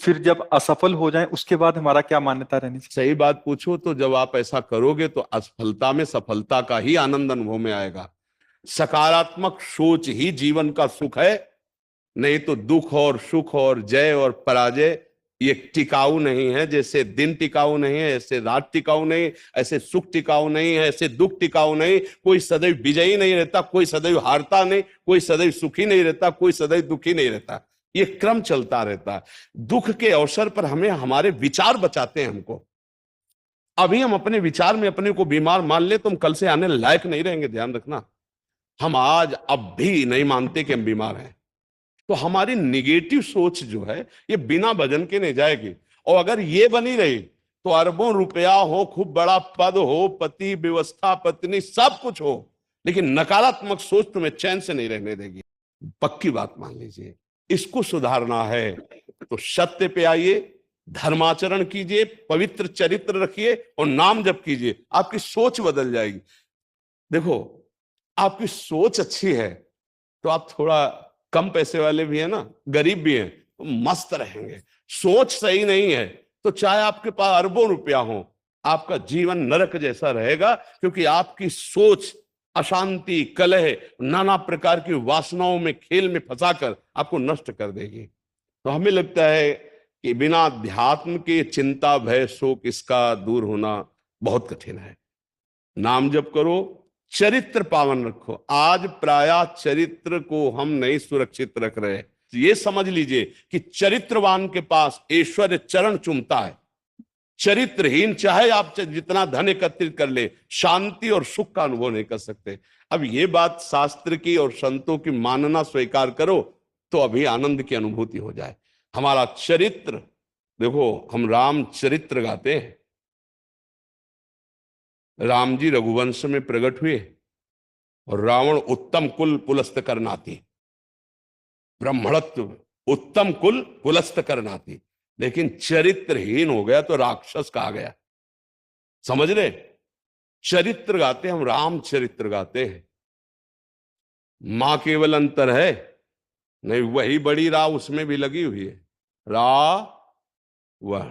फिर जब असफल हो जाए उसके बाद हमारा क्या मान्यता रहनी चाहिए? सही बात पूछो तो जब आप ऐसा करोगे तो असफलता में सफलता का ही आनंद अनुभव में आएगा। सकारात्मक सोच ही जीवन का सुख है, नहीं तो दुख और सुख और जय और पराजय ये टिकाऊ नहीं है। जैसे दिन टिकाऊ नहीं है, ऐसे रात टिकाऊ नहीं, ऐसे सुख टिकाऊ नहीं है, ऐसे दुख टिकाऊ नहीं। कोई सदैव विजयी नहीं रहता, कोई सदैव हारता नहीं, कोई सदैव सुखी नहीं रहता, कोई सदैव दुखी नहीं रहता। ये क्रम चलता रहता है। दुख के अवसर पर हमें हमारे विचार बचाते हैं हमको। अभी हम अपने विचार में अपने को बीमार मान ले तो हम कल से आने लायक नहीं रहेंगे, ध्यान रखना। हम आज अब भी नहीं मानते कि हम बीमार हैं, तो हमारी निगेटिव सोच जो है ये बिना वजन के नहीं जाएगी। और अगर ये बनी रही तो अरबों रुपया हो, खूब बड़ा पद हो, पति व्यवस्था पत्नी सब कुछ हो, लेकिन नकारात्मक सोच तुम्हें चैन से नहीं रहने देगी। पक्की बात मान लीजिए। इसको सुधारना है तो सत्य पे आइए, धर्माचरण कीजिए, पवित्र चरित्र रखिए और नाम जप कीजिए। आपकी सोच बदल जाएगी। देखो, आपकी सोच अच्छी है तो आप थोड़ा कम पैसे वाले भी है ना, गरीब भी हैं, तो मस्त रहेंगे। सोच सही नहीं है तो चाहे आपके पास अरबों रुपया हो, आपका जीवन नरक जैसा रहेगा, क्योंकि आपकी सोच अशांति, कलह, नाना प्रकार की वासनाओं में, खेल में फंसाकर आपको नष्ट कर देगी। तो हमें लगता है कि बिना अध्यात्म के चिंता, भय, शोक इसका दूर होना बहुत कठिन है। नाम जप करो, चरित्र पावन रखो। आज प्रायः चरित्र को हम नहीं सुरक्षित रख रहे। ये समझ लीजिए कि चरित्रवान के पास ऐश्वर्य चरण चूमता है। चरित्रहीन चाहे आप जितना धन एकत्रित कर ले, शांति और सुख का अनुभव नहीं कर सकते। अब ये बात शास्त्र की और संतों की मानना स्वीकार करो तो अभी आनंद की अनुभूति हो जाए। हमारा चरित्र देखो, हम राम चरित्र गाते हैं। राम जी रघुवंश में प्रकट हुए और रावण उत्तम कुल पुलस्त करनाती, ब्राह्मणत्व उत्तम कुल पुलस्त करनाती, लेकिन चरित्रहीन हो गया तो राक्षस कहा गया। समझ रहे? चरित्र गाते हम, राम चरित्र गाते हैं। मां केवल अंतर है नहीं, वही बड़ी रा उसमें भी लगी हुई है। रा वह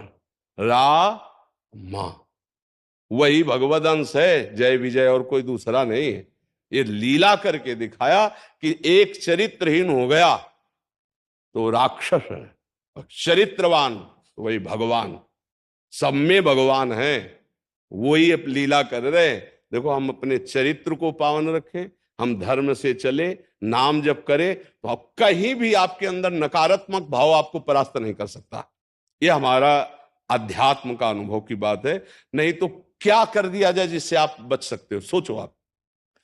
रा मां, वही भगवद अंश है, जय विजय और कोई दूसरा नहीं है। ये लीला करके दिखाया कि एक चरित्रहीन हो गया तो राक्षस है, और चरित्रवान तो वही भगवान। सब में भगवान है, वही अब लीला कर रहे। देखो, हम अपने चरित्र को पावन रखें, हम धर्म से चले, नाम जप करें, तो अब कहीं भी आपके अंदर नकारात्मक भाव आपको परास्त नहीं कर सकता। ये हमारा अध्यात्म का अनुभव की बात है। नहीं तो क्या कर दिया जाए जिससे आप बच सकते हो? सोचो,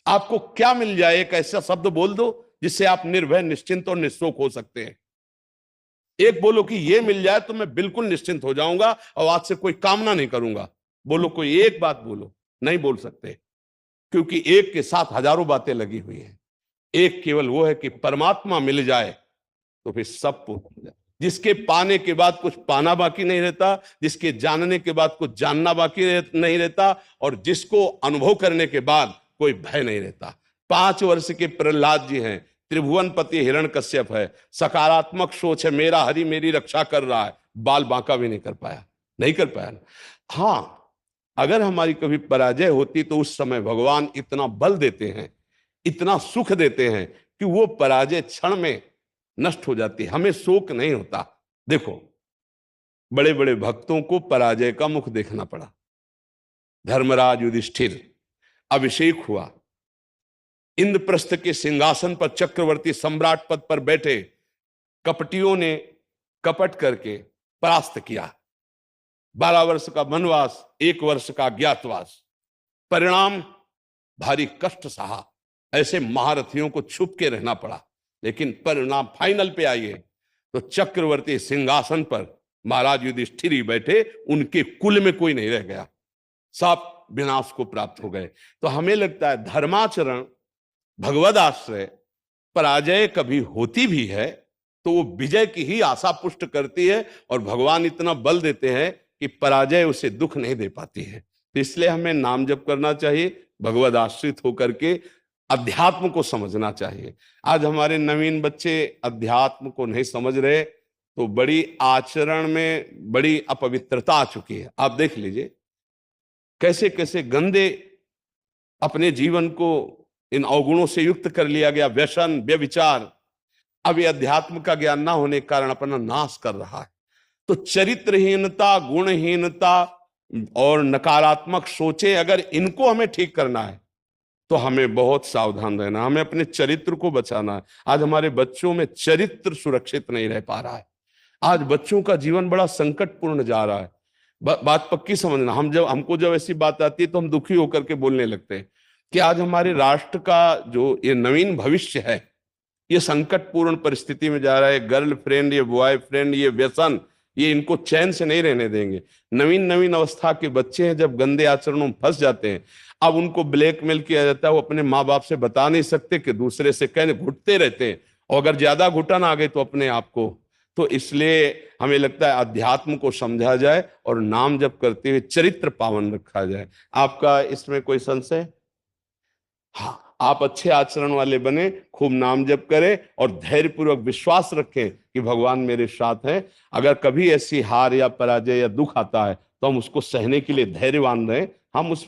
आपको क्या मिल जाए? एक ऐसा शब्द बोल दो जिससे आप निर्भय, निश्चिंत और निःशोक हो सकते हैं। एक बोलो कि ये मिल जाए तो मैं बिल्कुल निश्चिंत हो जाऊंगा और आज से कोई कामना नहीं करूंगा। बोलो, कोई एक बात बोलो। नहीं बोल सकते, क्योंकि एक के साथ हजारों बातें लगी हुई हैं। एक केवल वो है कि परमात्मा मिल जाए तो फिर सब पूर्ण हो जाए। जिसके पाने के बाद कुछ पाना बाकी नहीं रहता, जिसके जानने के बाद कुछ जानना बाकी नहीं रहता, और जिसको अनुभव करने के बाद कोई भय नहीं रहता। 5 वर्ष के प्रहलाद जी हैं, त्रिभुवनपति हिरण्यकश्यप है, सकारात्मक सोच है, मेरा हरि मेरी रक्षा कर रहा है, बाल बांका भी नहीं कर पाया, नहीं कर पाया। हाँ, अगर हमारी कभी पराजय होती तो उस समय भगवान इतना बल देते हैं, इतना सुख देते हैं कि वो पराजय क्षण में नष्ट हो जाती है, हमें शोक नहीं होता। देखो, बड़े बड़े भक्तों को पराजय का मुख देखना पड़ा। धर्मराज युधिष्ठिर, अभिषेक हुआ, इंद्रप्रस्थ के सिंहासन पर चक्रवर्ती सम्राट पद पर बैठे, कपटियों ने कपट करके परास्त किया। 12 वर्ष का वनवास, 1 वर्ष का ज्ञातवास, परिणाम भारी कष्ट सहा। ऐसे महारथियों को छुप के रहना पड़ा, लेकिन परिणाम फाइनल पे आइए तो चक्रवर्ती सिंहासन पर महाराज युधिष्ठिर ही बैठे, उनके कुल में कोई नहीं रह गया, सब विनाश को प्राप्त हो गए। तो हमें लगता है धर्माचरण, भगवद आश्रय, पराजय कभी होती भी है तो वो विजय की ही आशा पुष्ट करती है, और भगवान इतना बल देते हैं कि पराजय उसे दुख नहीं दे पाती है। तो इसलिए हमें नाम जप करना चाहिए, भगवद आश्रित होकर के अध्यात्म को समझना चाहिए। आज हमारे नवीन बच्चे अध्यात्म को नहीं समझ रहे, तो बड़ी आचरण में बड़ी अपवित्रता आ चुकी है। आप देख लीजिए कैसे कैसे गंदे अपने जीवन को इन अवगुणों से युक्त कर लिया गया। व्यसन, व्यभिचार, अब ये अध्यात्म का ज्ञान ना होने के कारण अपना नाश कर रहा है। तो चरित्रहीनता, गुणहीनता और नकारात्मक सोचें, अगर इनको हमें ठीक करना है तो हमें बहुत सावधान रहना, हमें अपने चरित्र को बचाना है। आज हमारे बच्चों में चरित्र सुरक्षित नहीं रह पा रहा है। आज बच्चों का जीवन बड़ा संकटपूर्ण जा रहा है। बात पक्की समझना, हमको जब ऐसी बात आती है तो हम दुखी होकर के बोलने लगते हैं कि आज हमारे राष्ट्र का जो ये नवीन भविष्य है ये संकटपूर्ण परिस्थिति में जा रहा है। गर्लफ्रेंड, ये बॉयफ्रेंड, ये व्यसन, ये इनको चैन से नहीं रहने देंगे। नवीन नवीन अवस्था के बच्चे हैं, जब गंदे आचरणों में फंस जाते हैं, अब उनको ब्लैकमेल किया जाता है। वो अपने माँ बाप से बता नहीं सकते कि दूसरे से कहने घुटते रहते हैं, और अगर ज्यादा घुटन आ गई तो अपने आप को। तो इसलिए हमें लगता है अध्यात्म को समझा जाए और नाम जप करते हुए चरित्र पावन रखा जाए। आपका इसमें कोई संशय? हाँ, आप अच्छे आचरण वाले बने, खूब नाम जप करें और धैर्यपूर्वक विश्वास रखें कि भगवान मेरे साथ हैं। अगर कभी ऐसी हार या पराजय या दुख आता है तो हम उसको सहने के लिए धैर्यवान रहें। हम उसमें